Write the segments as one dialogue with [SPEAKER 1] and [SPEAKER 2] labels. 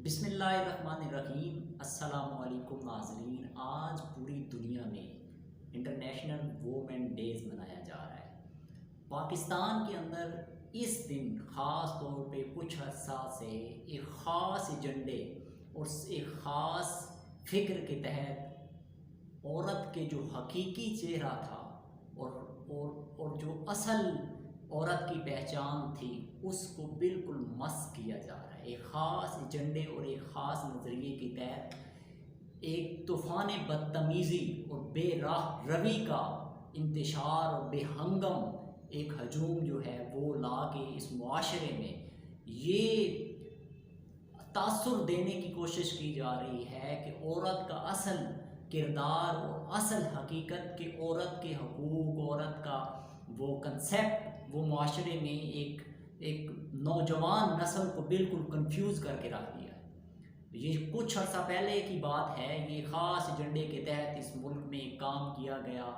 [SPEAKER 1] بسم اللہ الرحمن الرحیم۔ السلام علیکم ناظرین، آج پوری دنیا میں انٹرنیشنل وومن ڈیز منایا جا رہا ہے۔ پاکستان کے اندر اس دن خاص طور پہ کچھ عرصہ سے ایک خاص ایجنڈے اور ایک خاص فکر کے تحت عورت کے جو حقیقی چہرہ تھا اور جو اصل عورت کی پہچان تھی اس کو بالکل مسخ کیا جا رہا ہے۔ ایک خاص ایجنڈے اور ایک خاص نظریے کے تحت ایک طوفان بدتمیزی اور بے راہ روی کا انتشار اور بے ہنگم ایک ہجوم جو ہے وہ لا کے اس معاشرے میں یہ تاثر دینے کی کوشش کی جا رہی ہے کہ عورت کا اصل کردار اور اصل حقیقت کہ عورت کے حقوق، عورت کا وہ کنسیپٹ وہ معاشرے میں ایک نوجوان نسل کو بالکل کنفیوز کر کے رکھ دیا ہے۔ یہ کچھ عرصہ پہلے کی بات ہے، یہ خاص ایجنڈے کے تحت اس ملک میں کام کیا گیا۔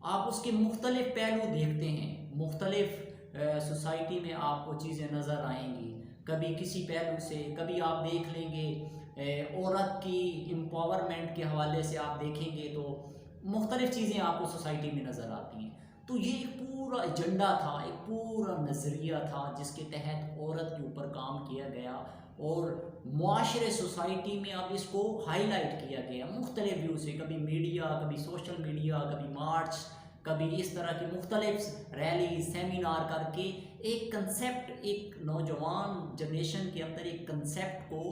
[SPEAKER 1] آپ اس کے مختلف پہلو دیکھتے ہیں، مختلف سوسائٹی میں آپ کو چیزیں نظر آئیں گی، کبھی کسی پہلو سے، کبھی آپ دیکھ لیں گے عورت کی امپاورمنٹ کے حوالے سے آپ دیکھیں گے تو مختلف چیزیں آپ کو سوسائٹی میں نظر آتی ہیں۔ تو یہ ایک پورا ایجنڈا تھا، ایک پورا نظریہ تھا جس کے تحت عورت کے اوپر کام کیا گیا اور معاشرے سوسائٹی میں اب اس کو ہائی لائٹ کیا گیا مختلف ویو سے، کبھی میڈیا، کبھی سوشل میڈیا، کبھی مارچ، کبھی اس طرح کی مختلف ریلی سیمینار کر کے ایک کنسیپٹ، ایک نوجوان جنریشن کے اندر ایک کنسیپٹ کو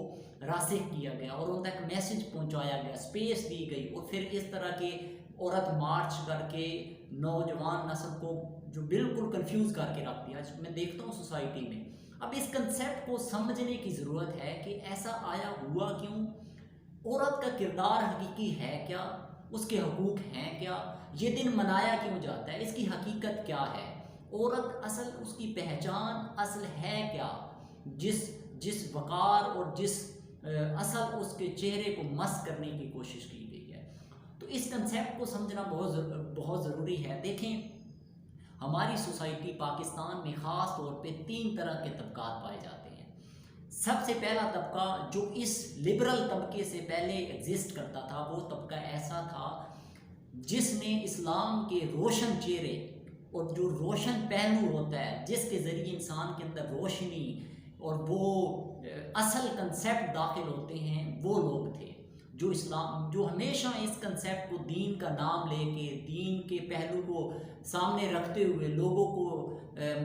[SPEAKER 1] راسخ کیا گیا اور ان تک میسج پہنچایا گیا، اسپیس دی گئی، اور پھر اس طرح کے عورت مارچ کر کے نوجوان نسل کو جو بالکل کنفیوز کر کے رکھ دیا۔ میں دیکھتا ہوں سوسائٹی میں اب اس کنسیپٹ کو سمجھنے کی ضرورت ہے کہ ایسا آیا ہوا کیوں، عورت کا کردار حقیقی ہے کیا، اس کے حقوق ہیں کیا، یہ دن منایا کیوں جاتا ہے، اس کی حقیقت کیا ہے، عورت اصل اس کی پہچان اصل ہے کیا، جس وقار اور جس اصل اس کے چہرے کو مسخ کرنے کی کوشش کی گئی ہے۔ تو اس کنسیپٹ کو سمجھنا بہت ضروری ہے۔ دیکھیں ہماری سوسائٹی پاکستان میں خاص طور پہ 3 طرح کے طبقات پائے جاتے ہیں۔ سب سے پہلا طبقہ جو اس لبرل طبقے سے پہلے ایگزسٹ کرتا تھا وہ طبقہ ایسا تھا جس نے اسلام کے روشن چہرے اور جو روشن پہلو ہوتا ہے جس کے ذریعے انسان کے اندر روشنی اور وہ اصل کنسیپٹ داخل ہوتے ہیں، وہ لوگ تھے جو ہمیشہ اس کنسیپٹ کو دین کا نام لے کے، دین کے پہلو کو سامنے رکھتے ہوئے لوگوں کو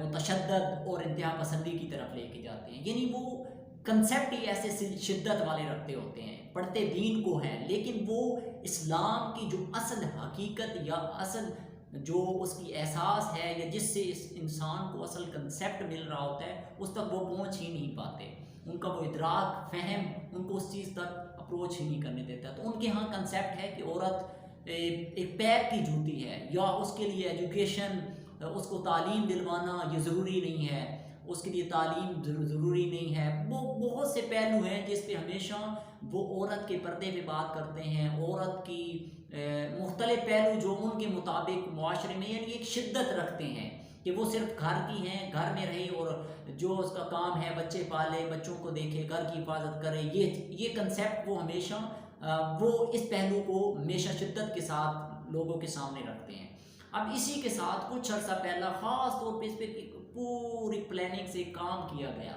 [SPEAKER 1] متشدد اور انتہا پسندی کی طرف لے کے جاتے ہیں۔ یعنی وہ کنسیپٹ ہی ایسے شدت والے رکھتے ہوتے ہیں، پڑھتے دین کو ہیں لیکن وہ اسلام کی جو اصل حقیقت یا اصل جو اس کی احساس ہے یا جس سے اس انسان کو اصل کنسیپٹ مل رہا ہوتا ہے اس تک وہ پہنچ ہی نہیں پاتے، ان کا وہ ادراک، فہم ان کو اس چیز تک اپروچ ہی نہیں کرنے دیتا۔ تو ان کے ہاں کنسیپٹ ہے کہ عورت ایک پیر کی جوتی ہے، یا اس کے لیے ایجوکیشن، اس کو تعلیم دلوانا یہ ضروری نہیں ہے، اس کے لیے تعلیم ضروری نہیں ہے۔ وہ بہت سے پہلو ہیں جس پہ ہمیشہ وہ عورت کے پردے پہ بات کرتے ہیں، عورت کی مختلف پہلو جو ان کے مطابق معاشرے میں یعنی ایک شدت رکھتے ہیں کہ وہ صرف گھر کی ہیں، گھر میں رہی اور جو اس کا کام ہے بچے پالے، بچوں کو دیکھے، گھر کی حفاظت کرے، یہ کنسیپٹ وہ ہمیشہ وہ اس پہلو کو ہمیشہ شدت کے ساتھ لوگوں کے سامنے رکھتے ہیں۔ اب اسی کے ساتھ کچھ عرصہ پہلا خاص طور پہ اس پہ پوری پلاننگ سے کام کیا گیا،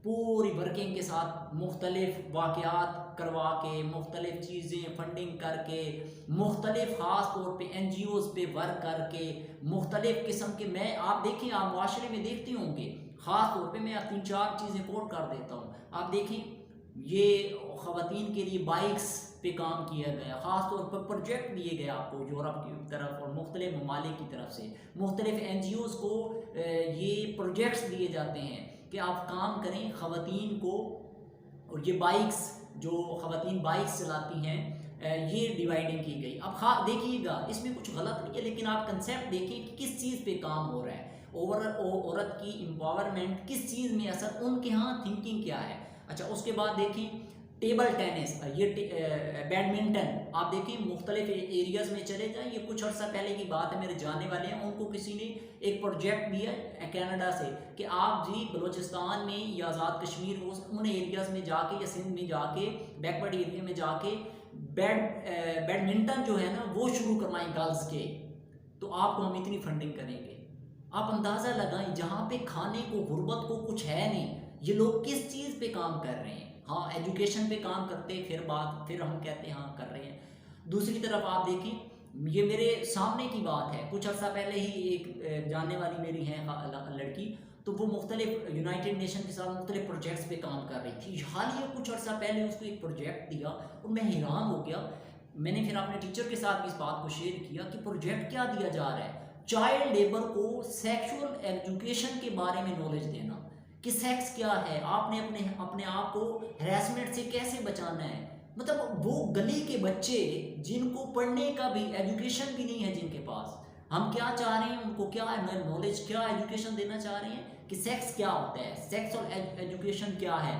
[SPEAKER 1] پوری ورکنگ کے ساتھ مختلف واقعات کروا کے، مختلف چیزیں فنڈنگ کر کے، مختلف خاص طور پہ NGOs پہ ورک کر کے، مختلف قسم کے آپ دیکھیں، آپ معاشرے میں دیکھتے ہوں گے، خاص طور پہ میں 3-4 چیزیں کوٹ کر دیتا ہوں۔ آپ دیکھیں یہ خواتین کے لیے بائکس پہ کام کیا گیا، خاص طور پر پروجیکٹ دیے گئے آپ کو یورپ کی طرف اور مختلف ممالک کی طرف سے، مختلف NGOs کو یہ پروجیکٹس دیے جاتے ہیں کہ آپ کام کریں خواتین کو، اور یہ بائکس جو خواتین بائکس چلاتی ہیں یہ ڈیوائڈنگ کی گئی۔ اب دیکھیے گا اس میں کچھ غلط نہیں ہے لیکن آپ کنسیپٹ دیکھیں کہ کس چیز پہ کام ہو رہا ہے، عورت کی امپاورمنٹ کس چیز میں اثر، ان کے ہاں تھنکنگ کیا ہے۔ اچھا اس کے بعد دیکھیں ٹیبل ٹینس، یہ بیڈمنٹن، آپ دیکھیں مختلف ایریاز میں چلے جائیں. یہ کچھ عرصہ پہلے کی بات ہے، میرے جاننے والے ہیں، ان کو کسی نے ایک پروجیکٹ دیا کینیڈا سے کہ آپ جی بلوچستان میں یا آزاد کشمیر ان ایریاز میں جا کے یا سندھ میں جا کے بیکورڈ ایریا میں جا کے بیڈمنٹن جو ہے نا وہ شروع کروائیں گرلز کے، تو آپ کو ہم اتنی فنڈنگ کریں گے. آپ اندازہ لگائیں جہاں پہ کھانے کو غربت کو کچھ ہے نہیں، یہ لوگ کس چیز پہ کام کر رہے ہیں. ہاں ایجوکیشن پہ کام کرتے پھر ہم کہتے ہیں ہاں کر رہے ہیں. دوسری طرف آپ دیکھیں، یہ میرے سامنے کی بات ہے، کچھ عرصہ پہلے ہی ایک جاننے والی میری ہے لڑکی، تو وہ مختلف یونائٹڈ نیشن کے ساتھ مختلف پروجیکٹس پہ کام کر رہی تھی. حال ہی کچھ عرصہ پہلے اس کو ایک پروجیکٹ دیا اور میں حیران ہو گیا. میں نے پھر اپنے ٹیچر کے ساتھ بھی اس بات کو شیئر کیا کہ پروجیکٹ کیا دیا جا رہا ہے. چائلڈ لیبر کو سیکشول ایجوکیشن کے بارے میں نالج دینا کہ سیکس کیا ہے، آپ نے اپنے آپ کو ہراسمنٹ سے کیسے بچانا ہے. مطلب وہ گلی کے بچے جن کو پڑھنے کا بھی ایجوکیشن بھی نہیں ہے، جن کے پاس، ہم کیا چاہ رہے ہیں ان کو کیا نالج، کیا ایجوکیشن دینا چاہ رہے ہیں کہ سیکس کیا ہوتا ہے، سیکس اور ایجوکیشن کیا ہے،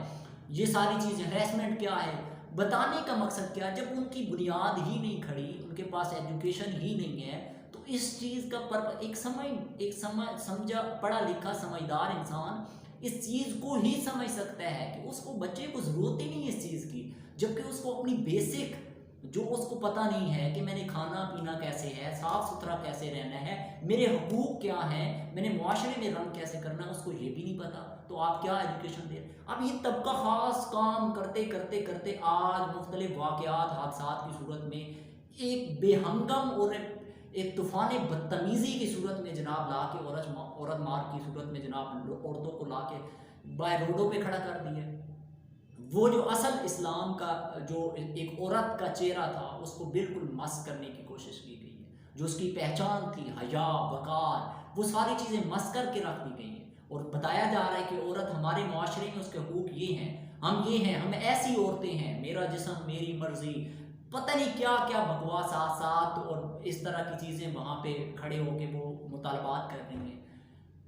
[SPEAKER 1] یہ ساری چیزیں، ہراسمنٹ کیا ہے، بتانے کا مقصد کیا. جب ان کی بنیاد ہی نہیں کھڑی، ان کے پاس ایجوکیشن ہی نہیں ہے، تو اس چیز کا ایک سمجھا پڑھا لکھا سمجھدار انسان اس چیز کو ہی سمجھ سکتا ہے کہ اس کو بچے کو ضرورت ہی نہیں اس چیز کی، جبکہ اس کو اپنی بیسک جو اس کو پتہ نہیں ہے کہ میں نے کھانا پینا کیسے ہے، صاف ستھرا کیسے رہنا ہے، میرے حقوق کیا ہیں، میں نے معاشرے میں رن کیسے کرنا ہے، اس کو یہ بھی نہیں پتا. تو آپ کیا ایجوکیشن دیں. اب یہ طبقہ خاص کام کرتے کرتے کرتے آج مختلف واقعات حادثات کی صورت میں ایک بے ہنگم اور ایک طوفان بدتمیزی کی صورت میں جناب لا کے عورت مار کی صورت میں جناب عورتوں کو لا کے باہر روڈوں پہ کھڑا کر دیا. وہ جو اصل اسلام کا جو ایک عورت کا چہرہ تھا اس کو بالکل مس کرنے کی کوشش کی گئی ہے. جو اس کی پہچان تھی، حیا، وقار، وہ ساری چیزیں مس کر کے رکھ دی گئی ہیں اور بتایا جا رہا ہے کہ عورت ہمارے معاشرے میں اس کے حقوق یہ ہیں، ہم یہ ہیں، ہم ایسی عورتیں ہیں، میرا جسم میری مرضی، پتہ نہیں کیا کیا بکواسات اور اس طرح کی چیزیں وہاں پہ کھڑے ہو کے وہ مطالبات کر رہے ہیں.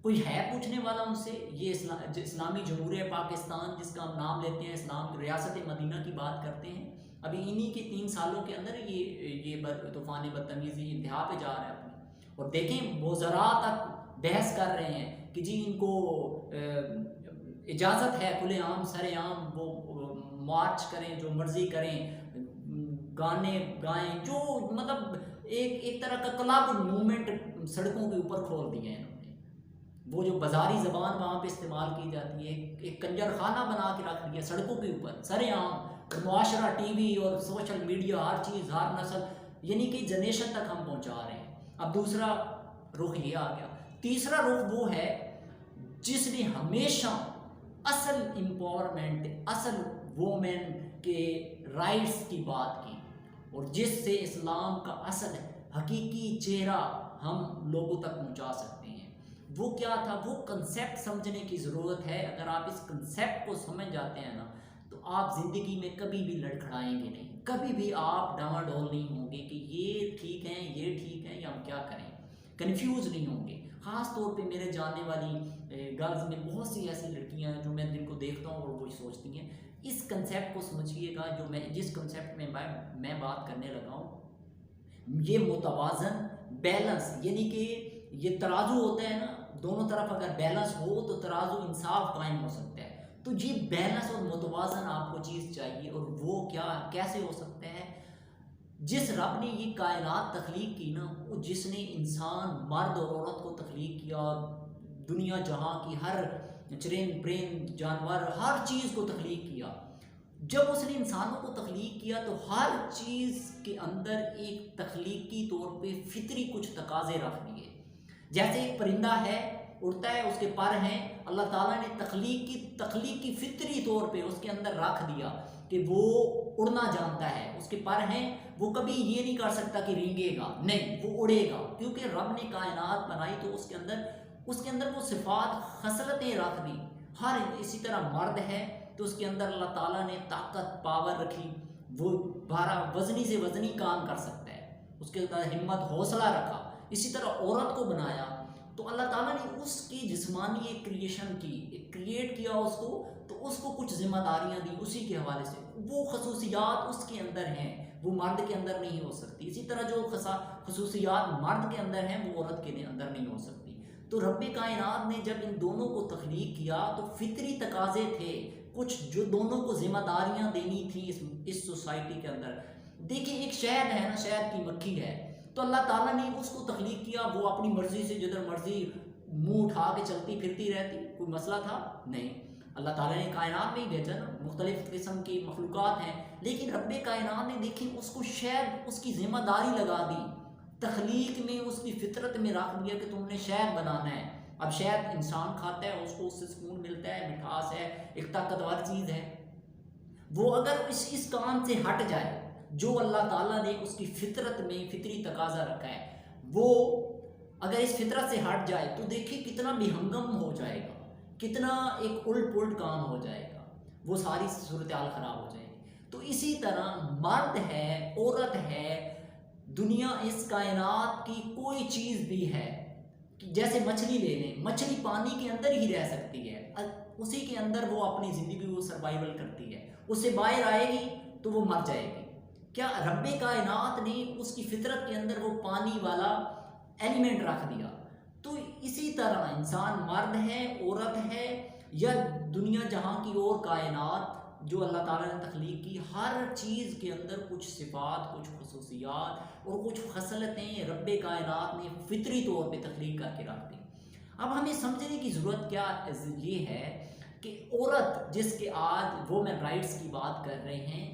[SPEAKER 1] کوئی ہے پوچھنے والا ان سے؟ یہ اسلامی جمہوریہ پاکستان جس کا ہم نام لیتے ہیں، اسلام ریاست مدینہ کی بات کرتے ہیں، ابھی انہی کے 3 سالوں کے اندر یہ طوفان بدتمیزی انتہا پہ جا رہا ہے اپنے. اور دیکھیں وزراء تک بحث کر رہے ہیں کہ جی ان کو اجازت ہے کھلے عام سر عام وہ مارچ کریں، جو مرضی کریں، گانے گائیں، جو مطلب ایک طرح کا کلب موومنٹ سڑکوں کے اوپر کھول دیا ہے انہوں نے. وہ جو بازاری زبان وہاں پہ استعمال کی جاتی ہے، ایک کنجر خانہ بنا کے رکھ دیا سڑکوں کے اوپر سر عام. معاشرہ، ٹی وی اور سوشل میڈیا، ہر چیز، ہر نسل، یعنی کہ جنریشن تک ہم پہنچا رہے ہیں. اب دوسرا رخ یہ آ گیا. تیسرا رخ وہ ہے جس نے ہمیشہ اصل امپاورمنٹ، اصل وومن کے رائٹس کی بات کی اور جس سے اسلام کا اصل حقیقی چہرہ ہم لوگوں تک پہنچا سکتے ہیں. وہ کیا تھا؟ وہ کنسیپٹ سمجھنے کی ضرورت ہے. اگر آپ اس کنسیپٹ کو سمجھ جاتے ہیں نا تو آپ زندگی میں کبھی بھی لڑکھڑائیں گے نہیں، کبھی بھی آپ ڈاواڈول نہیں ہوں گے کہ یہ ٹھیک ہیں، یہ ٹھیک ہیں، یا ہم کیا کریں، کنفیوز نہیں ہوں گے. خاص طور پہ میرے جاننے والی گرلز میں بہت سی ایسی لڑکیاں ہیں جو میں جن کو دیکھتا ہوں اور وہی سوچتی ہیں. اس کنسیپٹ کو سمجھیے گا جو جس کنسیپٹ میں بات کرنے لگا ہوں. یہ متوازن بیلنس، یعنی کہ یہ ترازو ہوتا ہے نا، دونوں طرف اگر بیلنس ہو تو ترازو انصاف قائم ہو سکتا ہے. تو یہ بیلنس اور متوازن آپ کو چیز چاہیے. اور وہ کیسے ہو سکتا ہے؟ جس رب نے یہ کائنات تخلیق کی نا، وہ جس نے انسان، مرد اور عورت کو تخلیق کیا، دنیا جہاں کی ہر چرند پرند جانور ہر چیز کو تخلیق کیا، جب اس نے انسانوں کو تخلیق کیا تو ہر چیز کے اندر ایک تخلیقی طور پہ فطری کچھ تقاضے رکھ دیے. جیسے ایک پرندہ ہے، اڑتا ہے، اس کے پر ہیں، اللہ تعالیٰ نے تخلیقی فطری طور پہ اس کے اندر رکھ دیا کہ وہ اڑنا جانتا ہے. اس کے پر ہیں، وہ کبھی یہ نہیں کر سکتا کہ رینگے گا، نہیں، وہ اڑے گا، کیونکہ رب نے کائنات بنائی تو اس کے اندر وہ صفات، خصلتیں رکھ دی. اسی طرح مرد ہے تو اس کے اندر اللہ تعالیٰ نے طاقت، پاور رکھی، وہ وزنی سے وزنی کام کر سکتا ہے، اس کے اندر ہمت، حوصلہ رکھا. اسی طرح عورت کو بنایا تو اللہ تعالیٰ نے اس کی جسمانی ایک کریشن کی، کریٹ کیا اس کو، تو اس کو کچھ ذمہ داریاں دی اسی کے حوالے سے، وہ خصوصیات اس کے اندر ہیں، وہ مرد کے اندر نہیں ہو سکتی، اسی طرح جو خصوصیات مرد کے اندر ہیں وہ عورت کے اندر نہیں ہو سکتی۔ تو رب کائنات نے جب ان دونوں کو تخلیق کیا تو فطری تقاضے تھے کچھ جو دونوں کو ذمہ داریاں دینی تھی اس سوسائٹی کے اندر۔ دیکھیں ایک شہد ہے نا، شہد کی مکھی ہے، تو اللہ تعالیٰ نے اس کو تخلیق کیا، وہ اپنی مرضی سے جدھر مرضی منہ اٹھا کے چلتی پھرتی رہتی، کوئی مسئلہ تھا نہیں۔ اللہ تعالیٰ نے کائنات میں ہی بھیجا نا، مختلف قسم کی مخلوقات ہیں، لیکن رب کائنات نے دیکھی اس کو شہد، اس کی ذمہ داری لگا دی، تخلیق میں اس کی فطرت میں رکھ دیا کہ تم نے شہد بنانا ہے۔ اب شہد انسان کھاتا ہے، اس کو اس سے سکون ملتا ہے، مٹھاس ہے، ایک طاقتور چیز ہے، وہ اگر اس کام سے ہٹ جائے جو اللہ تعالیٰ نے اس کی فطرت میں فطری تقاضا رکھا ہے، وہ اگر اس فطرت سے ہٹ جائے تو دیکھیں کتنا بے ہنگم ہو جائے گا، کتنا ایک الٹ پلٹ کام ہو جائے گا، وہ ساری صورتحال خراب ہو جائے گی۔ تو اسی طرح مرد ہے، عورت ہے، دنیا اس کائنات کی کوئی چیز بھی ہے، جیسے مچھلی لے لیں، مچھلی پانی کے اندر ہی رہ سکتی ہے، اسی کے اندر وہ اپنی زندگی کو سروائیول کرتی ہے، اس سے باہر آئے گی تو وہ مر جائے گی۔ کیا رب کائنات نے اس کی فطرت کے اندر وہ پانی والا ایلیمنٹ رکھ دیا؟ تو اسی طرح انسان مرد ہے، عورت ہے، یا دنیا جہاں کی اور کائنات جو اللہ تعالیٰ نے تخلیق کی، ہر چیز کے اندر کچھ صفات، کچھ خصوصیات اور کچھ خصلتیں رب کائنات نے فطری طور پہ تخلیق کر کے رکھ دی۔ اب ہمیں سمجھنے کی ضرورت کیا یہ ہے کہ عورت جس کے آج وومن رائٹس کی بات کر رہے ہیں،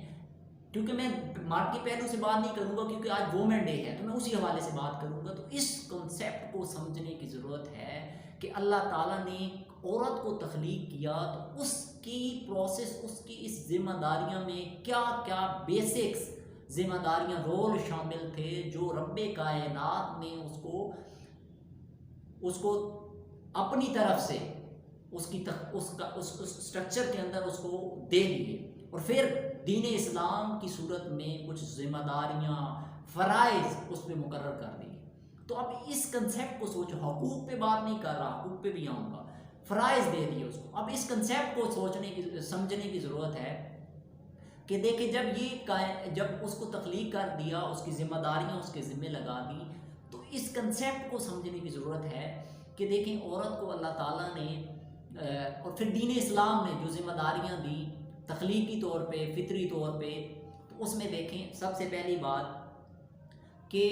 [SPEAKER 1] کیونکہ میں مرد کے پہلو سے بات نہیں کروں گا کیونکہ آج وومن ڈے ہے، تو میں اسی حوالے سے بات کروں گا۔ تو اس کنسیپٹ کو سمجھنے کی ضرورت ہے کہ اللہ تعالیٰ نے عورت کو تخلیق کیا تو اس کی پروسیس، اس کی اس ذمہ داریاں میں کیا کیا بیسکس ذمہ داریاں، رول شامل تھے جو رب کائنات نے اس کو اپنی طرف سے اس سٹرکچر کے اندر اس کو دے دیے، اور پھر دین اسلام کی صورت میں کچھ ذمہ داریاں، فرائض اس پہ مقرر کر دیے۔ تو اب اس کنسیپٹ کو سوچو، حقوق پہ بات نہیں کر رہا، حقوق پہ بھی آؤں گا، فرائض دے دیے اس کو۔ اب اس کنسیپٹ کو سمجھنے کی ضرورت ہے کہ دیکھیں جب اس کو تخلیق کر دیا، اس کی ذمہ داریاں اس کے ذمہ لگا دی، تو اس کنسیپٹ کو سمجھنے کی ضرورت ہے کہ دیکھیں عورت کو اللہ تعالیٰ نے اور پھر دین اسلام نے جو ذمہ داریاں دی تخلیقی طور پہ، فطری طور پہ، تو اس میں دیکھیں سب سے پہلی بات کہ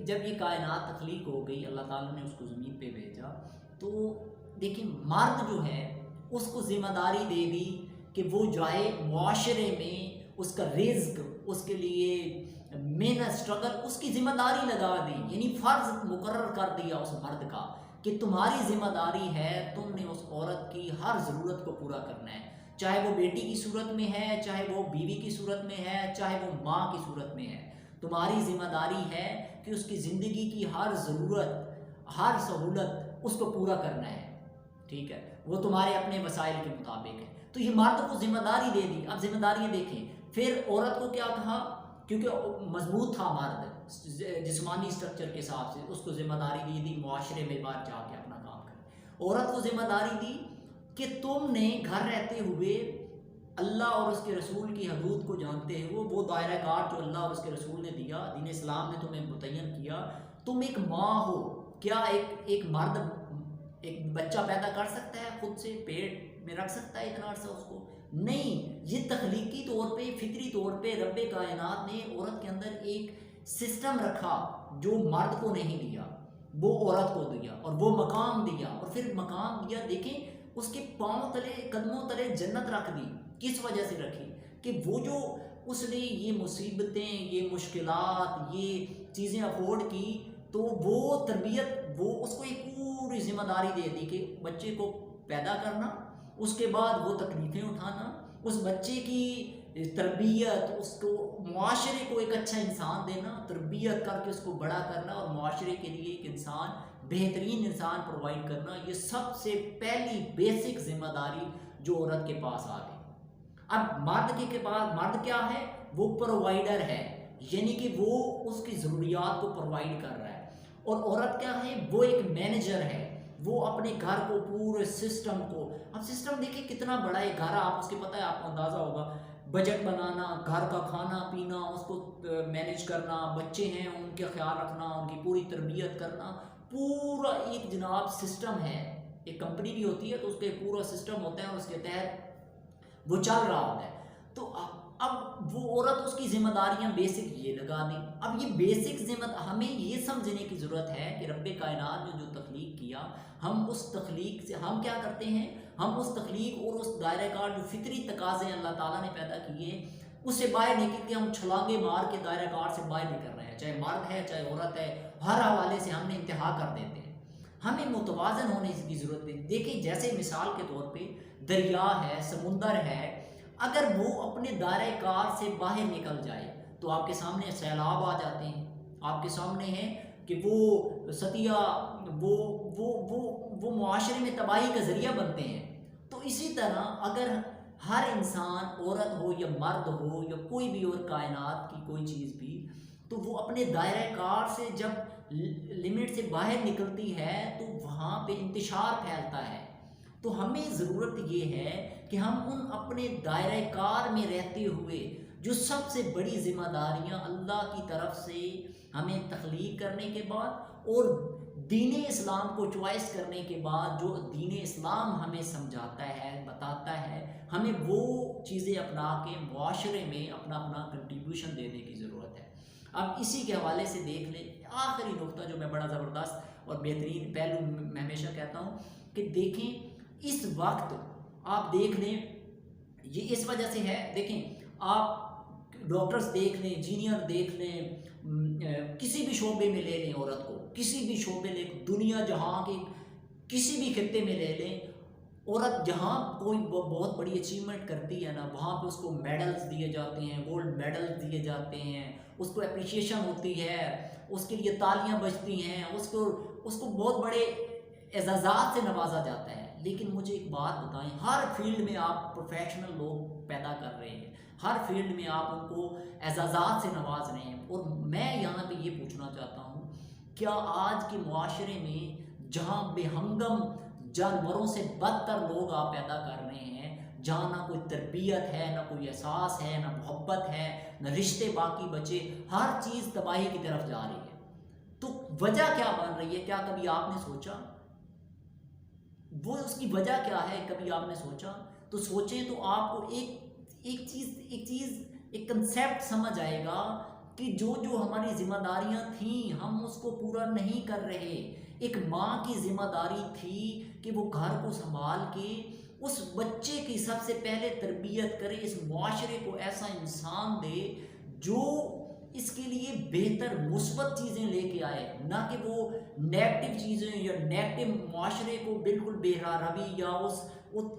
[SPEAKER 1] جب یہ کائنات تخلیق ہو گئی، اللہ تعالیٰ نے اس کو زمین پہ بھیجا، تو دیکھیں مرد جو ہے اس کو ذمہ داری دے دی کہ وہ جائے معاشرے میں، اس کا رزق، اس کے لیے محنت، سٹرگل، اس کی ذمہ داری لگا دی، یعنی فرض مقرر کر دیا اس مرد کا کہ تمہاری ذمہ داری ہے، تم نے اس عورت کی ہر ضرورت کو پورا کرنا ہے، چاہے وہ بیٹی کی صورت میں ہے، چاہے وہ بیوی کی صورت میں ہے، چاہے وہ ماں کی صورت میں ہے، تمہاری ذمہ داری ہے کہ اس کی زندگی کی ہر ضرورت، ہر سہولت اس کو پورا کرنا ہے، ٹھیک ہے، وہ تمہارے اپنے وسائل کے مطابق ہے۔ تو یہ مرد کو ذمہ داری دے دی۔ اب ذمہ داریاں دیکھیں، پھر عورت کو کیا کہا، کیونکہ مضبوط تھا مرد جسمانی اسٹرکچر کے حساب سے، اس کو ذمہ داری دی معاشرے میں باہر جا کے اپنا کام کرے۔ عورت کو ذمہ داری دی کہ تم نے گھر رہتے ہوئے اللہ اور اس کے رسول کی حدود کو جانتے ہوئے، وہ دائرہ کار جو اللہ اور اس کے رسول نے دیا، دین اسلام نے تمہیں متعین کیا، تم ایک ماں ہو۔ کیا ایک مرد ایک بچہ پیدا کر سکتا ہے خود سے، پیٹ میں رکھ سکتا ہے اتنا عرصہ اس کو؟ نہیں۔ یہ تخلیقی طور پہ، فطری طور پہ رب کائنات نے عورت کے اندر ایک سسٹم رکھا جو مرد کو نہیں دیا، وہ عورت کو دیا، اور وہ مقام دیا، اور پھر مقام دیا، دیکھیں اس کے پاؤں تلے، قدموں تلے جنت رکھ دی۔ کس وجہ سے رکھی؟ کہ وہ جو اس نے یہ مصیبتیں، یہ مشکلات، یہ چیزیں افورڈ کی، تو وہ تربیت، وہ اس کو ایک پوری ذمہ داری دے دی کہ بچے کو پیدا کرنا، اس کے بعد وہ تکلیفیں اٹھانا، اس بچے کی تربیت، اس کو معاشرے کو ایک اچھا انسان دینا، تربیت کر کے اس کو بڑا کرنا، اور معاشرے کے لیے ایک انسان، بہترین انسان پرووائڈ کرنا، یہ سب سے پہلی بیسک ذمہ داری جو عورت کے پاس آ گئی۔ اب مرد کے پاس، مرد کیا ہے؟ وہ پرووائڈر ہے، یعنی کہ وہ اس کی ضروریات کو پرووائڈ کر رہا ہے، اور عورت کیا ہے؟ وہ ایک مینیجر ہے، وہ اپنے گھر کو پورے سسٹم کو، اب سسٹم دیکھیں کتنا بڑا ہے گھر، آپ اس کے پتہ ہے، آپ کو اندازہ ہوگا، بجٹ بنانا، گھر کا کھانا پینا اس کو مینیج کرنا، بچے ہیں ان کے خیال رکھنا، ان کی پوری تربیت کرنا، پورا ایک جناب سسٹم ہے۔ ایک کمپنی بھی ہوتی ہے تو اس کے پورا سسٹم ہوتا ہے اور اس کے تحت وہ چل رہا ہوتا ہے۔ تو اب وہ عورت اس کی ذمہ داریاں بیسک یہ لگا دیں۔ اب یہ بیسک ذمہ ہمیں یہ سمجھنے کی ضرورت ہے کہ رب کائنات نے جو تخلیق کیا، ہم اس تخلیق سے ہم کیا کرتے ہیں، ہم اس تخلیق اور اس دائرہ کار جو فطری تقاضے اللہ تعالیٰ نے پیدا کیے اس سے باہر نکل کے ہم چھلانگے مار کے دائرہ کار سے باہر نکل رہے ہیں، چاہے مرد ہے چاہے عورت ہے، ہر حوالے سے ہم نے انتہا کر دیتے ہیں۔ ہمیں متوازن ہونے کی ضرورت ہے۔ دیکھیں جیسے مثال کے طور پہ دریا ہے، سمندر ہے، اگر وہ اپنے دائرہ کار سے باہر نکل جائے تو آپ کے سامنے سیلاب آ جاتے ہیں، آپ کے سامنے ہے کہ وہ ستیہ وہ معاشرے میں تباہی کا ذریعہ بنتے ہیں۔ تو اسی طرح اگر ہر انسان، عورت ہو یا مرد ہو یا کوئی بھی اور کائنات کی کوئی چیز بھی، تو وہ اپنے دائرہ کار سے جب لمٹ سے باہر نکلتی ہے تو وہاں پہ انتشار پھیلتا ہے۔ تو ہمیں ضرورت یہ ہے کہ ہم ان اپنے دائرہ کار میں رہتے ہوئے جو سب سے بڑی ذمہ داریاں اللہ کی طرف سے ہمیں تخلیق کرنے کے بعد اور دین اسلام کو چوائس کرنے کے بعد جو دین اسلام ہمیں سمجھاتا ہے، بتاتا ہے، ہمیں وہ چیزیں اپنا کے معاشرے میں اپنا کنٹریبیوشن دینے کی ضرورت ہے۔ اب اسی کے حوالے سے دیکھ لیں آخری نقطہ جو میں بڑا زبردست اور بہترین پہلو میں ہمیشہ کہتا ہوں کہ دیکھیں اس وقت آپ دیکھ لیں، یہ اس وجہ سے ہے، دیکھیں آپ ڈاکٹرز دیکھ لیں، انجینئر دیکھ لیں، کسی بھی شعبے میں لے لیں عورت کو، کسی بھی شعبے لے، دنیا جہاں کے کسی بھی خطے میں لے لیں، عورت جہاں کوئی بہت بڑی اچیومنٹ کرتی ہے نا، وہاں پہ اس کو میڈلز دیے جاتے ہیں، گولڈ میڈلز دیے جاتے ہیں، اس کو اپریشیشن ہوتی ہے، اس کے لیے تالیاں بجتی ہیں، اس کو بہت بڑے اعزازات سے نوازا جاتا ہے۔ لیکن مجھے ایک بات بتائیں، ہر فیلڈ میں آپ پروفیشنل لوگ پیدا کر رہے ہیں، ہر فیلڈ میں آپ ان کو اعزازات سے نواز رہے ہیں، اور میں یہاں پہ یہ پوچھنا چاہتا ہوں، کیا آج کے معاشرے میں جہاں بے ہنگم جانوروں سے بدتر لوگ آپ پیدا کر رہے ہیں، جہاں نہ کوئی تربیت ہے، نہ کوئی احساس ہے، نہ محبت ہے، نہ رشتے باقی بچے، ہر چیز تباہی کی طرف جا رہی ہے، تو وجہ کیا بن رہی ہے؟ کیا کبھی آپ نے سوچا وہ اس کی وجہ کیا ہے؟ کبھی آپ نے سوچا؟ تو سوچیں تو آپ کو ایک کنسیپٹ سمجھ آئے گا کہ جو ہماری ذمہ داریاں تھیں ہم اس کو پورا نہیں کر رہے۔ ایک ماں کی ذمہ داری تھی کہ وہ گھر کو سنبھال کے اس بچے کی سب سے پہلے تربیت کرے، اس معاشرے کو ایسا انسان دے جو اس کے لیے بہتر مثبت چیزیں لے کے آئے، نہ کہ وہ نیگیٹو چیزیں یا نیگیٹو معاشرے کو بالکل بے روی یا اس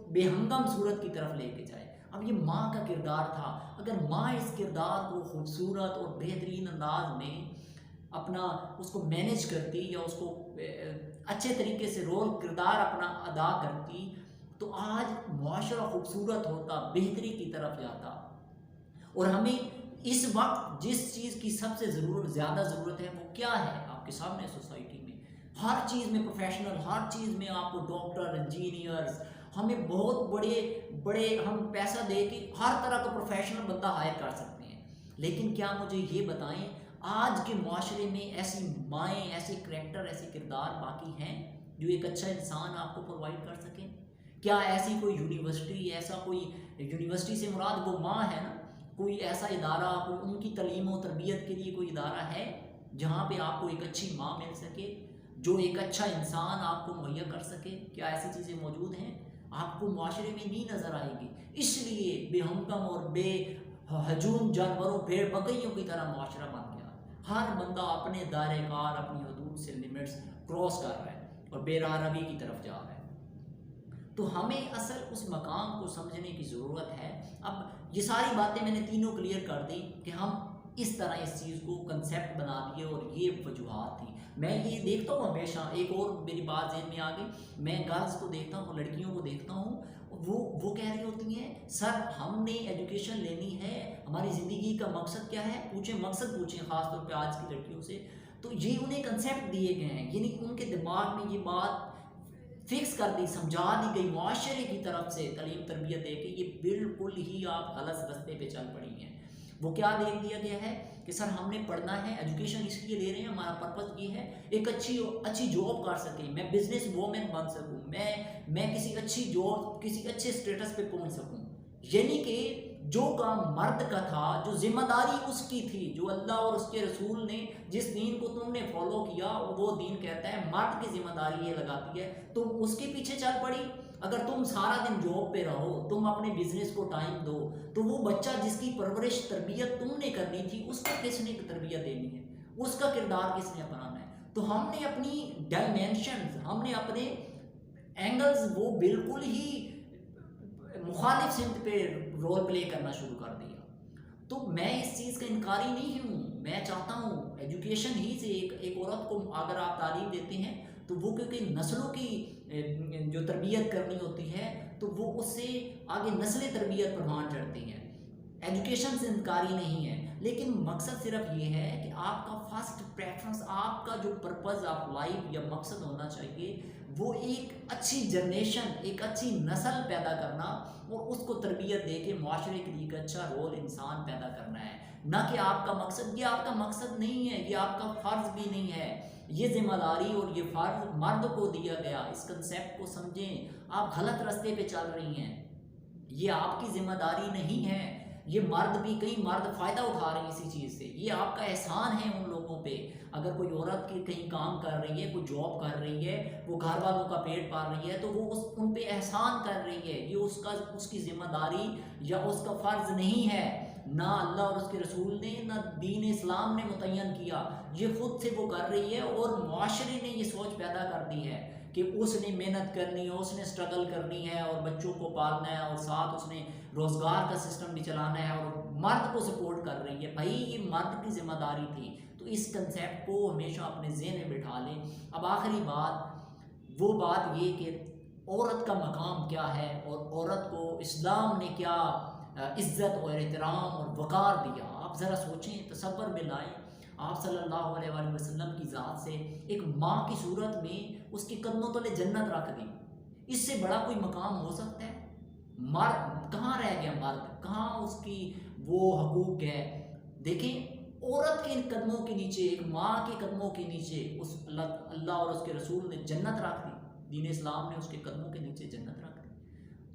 [SPEAKER 1] بے ہنگم صورت کی طرف لے کے جائے۔ اب یہ ماں کا کردار تھا، اگر ماں اس کردار کو خوبصورت اور بہترین انداز میں اس کو مینیج کرتی یا اس کو اچھے طریقے سے رول کردار اپنا ادا کرتی تو آج معاشرہ خوبصورت ہوتا، بہتری کی طرف جاتا۔ اور ہمیں اس وقت جس چیز کی سب سے زیادہ ضرورت ہے وہ کیا ہے؟ آپ کے سامنے سوسائٹی میں ہر چیز میں پروفیشنل، ہر چیز میں آپ کو ڈاکٹر، انجینئرز، ہمیں بہت بڑے ہم پیسہ دے کے ہر طرح کا پروفیشنل بندہ ہائر کر سکتے ہیں، لیکن کیا مجھے یہ بتائیں آج کے معاشرے میں ایسی مائیں، ایسے کریکٹر، ایسے کردار باقی ہیں جو ایک اچھا انسان آپ کو پرووائڈ کر سکیں؟ کیا ایسی کوئی یونیورسٹی سے مراد وہ ماں ہے نا، کوئی ایسا ادارہ، ان کی تعلیم و تربیت کے لیے کوئی ادارہ ہے جہاں پہ آپ کو ایک اچھی ماں مل سکے، جو ایک اچھا انسان آپ کو مہیا کر سکے؟ کیا ایسی چیزیں موجود ہیں؟ آپ کو معاشرے میں نہیں نظر آئے گی، اس لیے بے ہنگم اور بے ہجوم جانوروں، بھیڑ بکریوں کی طرح معاشرہ بن گیا۔ ہر بندہ اپنے دائرہ کار، اپنی حدود سے لمٹس کراس کر رہا ہے اور بے روی کی طرف جا رہا ہے۔ تو ہمیں اصل اس مقام کو سمجھنے کی ضرورت ہے۔ اب یہ ساری باتیں میں نے تینوں کلیئر کر دی کہ ہم اس طرح اس چیز کو کنسیپٹ بنا لیے اور یہ وجوہات تھی۔ میں یہ دیکھتا ہوں ہمیشہ، ایک اور میری بات ذہن میں آ گئی، میں گرلز کو دیکھتا ہوں، لڑکیوں کو دیکھتا ہوں، وہ کہہ رہی ہوتی ہیں سر ہم نے ایجوکیشن لینی ہے، ہماری زندگی کا مقصد کیا ہے؟ مقصد پوچھیں خاص طور پہ آج کی لڑکیوں سے، تو یہ انہیں کنسیپٹ دیے گئے ہیں، یعنی ان کے دماغ میں یہ بات فکس کر دی، سمجھا دی گئی معاشرے کی طرف سے تعلیم تربیت دے کے یہ بالکل ہی آپ غلط رستے پہ چل پڑی ہیں۔ وہ کیا دے دیا گیا ہے کہ سر ہم نے پڑھنا ہے، ایجوکیشن اس لیے لے رہے ہیں، ہمارا پرپس یہ ہے ایک اچھی جاب کر سکیں، میں بزنس وومن بن سکوں، میں کسی اچھی جاب، کسی اچھے اسٹیٹس پہ پہنچ سکوں۔ یعنی کہ جو کام مرد کا تھا، جو ذمہ داری اس کی تھی، جو اللہ اور اس کے رسول نے جس دین کو تم نے فالو کیا، وہ دین کہتا ہے مرد کی ذمہ داری یہ لگاتی ہے، تم اس کے پیچھے چل پڑی۔ اگر تم سارا دن جاب پہ رہو، تم اپنے بزنس کو ٹائم دو، تو وہ بچہ جس کی پرورش تربیت تم نے کرنی تھی اس کو کس نے تربیت دینی ہے، اس کا کردار کس نے اپنانا ہے؟ تو ہم نے اپنی ڈائمینشنز، ہم نے اپنے اینگلز وہ بالکل ہی مخالف سمت پہ رول پلے کرنا شروع کر دیا۔ تو میں اس چیز کا انکاری نہیں ہوں، میں چاہتا ہوں ایجوکیشن ہی سے ایک عورت کو اگر آپ تعلیم دیتے ہیں تو وہ کیونکہ نسلوں کی جو تربیت کرنی ہوتی ہے تو وہ اس سے آگے نسلیں تربیت پروان چڑھتی ہیں۔ ایجوکیشن سے انکاری نہیں ہے، لیکن مقصد صرف یہ ہے کہ آپ کا فرسٹ پریفرنس، آپ کا جو پرپز آف لائف یا مقصد ہونا چاہیے وہ ایک اچھی جنریشن، ایک اچھی نسل پیدا کرنا اور اس کو تربیت دے کے معاشرے کے لیے ایک اچھا رول انسان پیدا کرنا ہے، نہ کہ آپ کا مقصد۔ یہ آپ کا مقصد نہیں ہے، یہ آپ کا فرض بھی نہیں ہے، یہ ذمہ داری اور یہ فرض مرد کو دیا گیا۔ اس کنسیپٹ کو سمجھیں، آپ غلط راستے پہ چل رہی ہیں، یہ آپ کی ذمہ داری نہیں ہے، یہ مرد بھی، کئی مرد فائدہ اٹھا رہے ہیں اسی چیز سے، یہ آپ کا احسان ہے ان لوگوں پہ۔ اگر کوئی عورت کی کہیں کام کر رہی ہے، کوئی جاب کر رہی ہے، وہ گھر والوں کا پیٹ پال رہی ہے تو وہ ان پہ احسان کر رہی ہے، یہ اس کی ذمہ داری یا اس کا فرض نہیں ہے، نہ اللہ اور اس کے رسول نے، نہ دین اسلام نے متعین کیا، یہ خود سے وہ کر رہی ہے اور معاشرے نے یہ سوچ پیدا کر دی ہے کہ اس نے محنت کرنی ہے، اس نے اسٹرگل کرنی ہے اور بچوں کو پالنا ہے اور ساتھ اس نے روزگار کا سسٹم بھی چلانا ہے اور مرد کو سپورٹ کر رہی ہے۔ بھائی یہ مرد کی ذمہ داری تھی، تو اس کنسیپٹ کو ہمیشہ اپنے ذہن میں بٹھا لیں۔ اب آخری بات، وہ بات یہ کہ عورت کا مقام کیا ہے اور عورت کو اسلام نے کیا عزت اور احترام اور وقار دیا۔ آپ ذرا سوچیں، تصور میں لائیں، آپ صلی اللہ علیہ وآلہ وسلم کی ذات سے ایک ماں کی صورت میں اس کے قدموں تلے جنت رکھ دی، اس سے بڑا کوئی مقام ہو سکتا ہے؟ مرد کہاں رہ گیا، مرد کہاں، اس کی وہ حقوق ہے؟ دیکھیں عورت کے قدموں کے نیچے، ایک ماں کے قدموں کے نیچے اس اللہ اور اس کے رسول نے جنت رکھ دی، دین اسلام نے اس کے قدموں کے نیچے جنت رکھ دی۔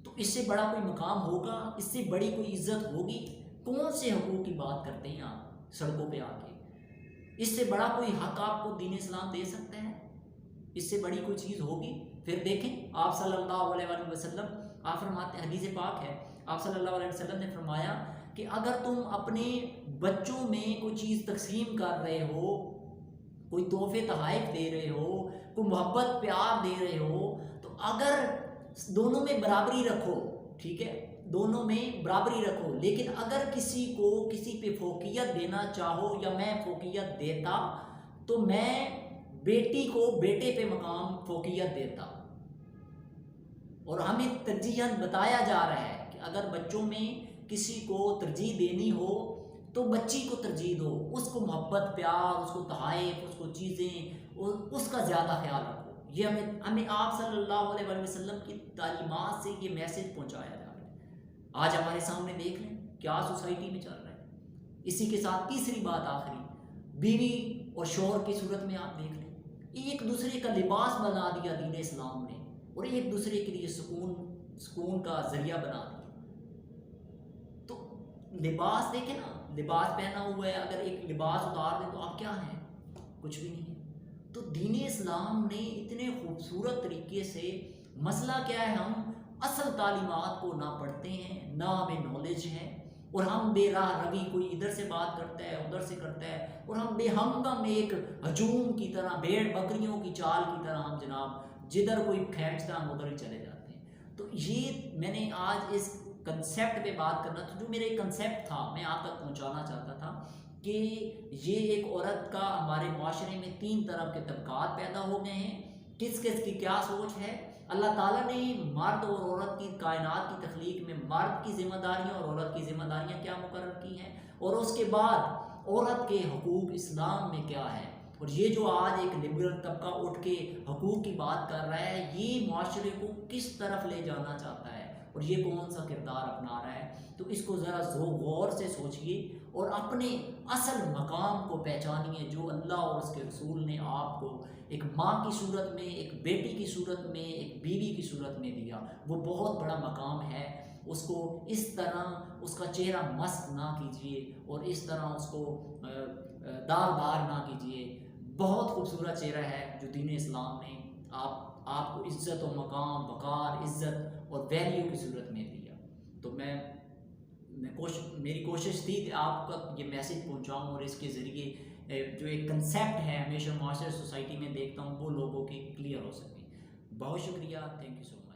[SPEAKER 1] تو اس سے بڑا کوئی مقام ہوگا، اس سے بڑی کوئی عزت ہوگی؟ کون سے حقوق کی بات کرتے ہیں آپ سڑکوں پہ آ کے؟ اس سے بڑا کوئی حق آپ کو دین اسلام دے سکتا ہے؟ اس سے بڑی کوئی چیز ہوگی؟ پھر دیکھیں آپ صلی اللہ علیہ وآلہ وسلم، آپ فرماتے ہیں، حدیث پاک ہے، آپ صلی اللہ علیہ وسلم نے فرمایا کہ اگر تم اپنے بچوں میں کوئی چیز تقسیم کر رہے ہو، کوئی تحفے تحائف دے رہے ہو، کوئی محبت پیار دے رہے ہو، تو اگر دونوں میں برابری رکھو، ٹھیک ہے، دونوں میں برابری رکھو، لیکن اگر کسی کو کسی پہ فوقیت دینا چاہو یا میں فوقیت دیتا تو میں بیٹی کو بیٹے پہ مقام فوقیت دیتا۔ اور ہمیں ترجیحاً بتایا جا رہا ہے کہ اگر بچوں میں کسی کو ترجیح دینی ہو تو بچی کو ترجیح دو، اس کو محبت پیار، اس کو تحائف، اس کو چیزیں، اس کا زیادہ خیال رکھو۔ یہ ہمیں آپ صلی اللہ علیہ وسلم کی تعلیمات سے یہ میسج پہنچایا جا رہا ہے۔ آج ہمارے سامنے دیکھ لیں کیا سوسائٹی میں چل رہا ہے۔ اسی کے ساتھ تیسری بات آخری، بیوی اور شوہر کی صورت میں آپ دیکھ لیں، ایک دوسرے کا لباس بنا دیا دین اسلام نے اور ایک دوسرے کے لیے سکون کا ذریعہ بنا دیا۔ تو لباس دیکھیں نا، لباس پہنا ہوا ہے، اگر ایک لباس اتار دیں تو آپ کیا ہیں؟ کچھ بھی نہیں ہے۔ تو دین اسلام نے اتنے خوبصورت طریقے سے، مسئلہ کیا ہے، ہم اصل تعلیمات کو نہ پڑھتے ہیں، نہ ہمیں نالج ہے، اور ہم بے راہ روی، کوئی ادھر سے بات کرتا ہے ادھر سے کرتا ہے، اور ہم بے ہمدم ایک ہجوم کی طرح، بھیڑ بکریوں کی چال کی طرح ہم جناب جدھر کوئی کھینچتا ہم ادھر ہی چلے جاتے ہیں۔ تو یہ میں نے آج اس کنسیپٹ پہ بات کرنا تھا، جو میرے کنسیپٹ تھا میں آپ تک پہنچانا چاہتا تھا کہ یہ ایک عورت کا ہمارے معاشرے میں 3 طرح کے طبقات پیدا ہو گئے ہیں۔ کس کس کی کیا سوچ ہے؟ اللہ تعالیٰ نے مرد اور عورت کی، کائنات کی تخلیق میں مرد کی ذمہ داریاں اور عورت کی ذمہ داریاں کیا مقرر کی ہیں، اور اس کے بعد عورت کے حقوق اسلام میں کیا ہے۔ اور یہ جو آج ایک لبرل طبقہ اٹھ کے حقوق کی بات کر رہا ہے، یہ معاشرے کو کس طرف لے جانا چاہتا ہے اور یہ کون سا کردار اپنا رہا ہے؟ تو اس کو ذرا غور سے سوچئے اور اپنے اصل مقام کو پہچانیے جو اللہ اور اس کے رسول نے آپ کو ایک ماں کی صورت میں، ایک بیٹی کی صورت میں، ایک بیوی کی صورت میں دیا۔ وہ بہت بڑا مقام ہے، اس کو اس طرح اس کا چہرہ مسخ نہ کیجیے اور اس طرح اس کو داغ بار نہ کیجیے۔ بہت خوبصورت چہرہ ہے جو دین اسلام نے آپ کو عزت و مقام، وقار، عزت اور ویلیو کی صورت میں دیا۔ تو میری کوشش تھی کہ آپ تک یہ میسیج پہنچاؤں اور اس کے ذریعے جو ایک کنسیپٹ ہے ہمیشہ معاشرے سوسائٹی میں دیکھتا ہوں وہ لوگوں کے کلیئر ہو سکے۔ بہت شکریہ، تھینک یو سو مچ۔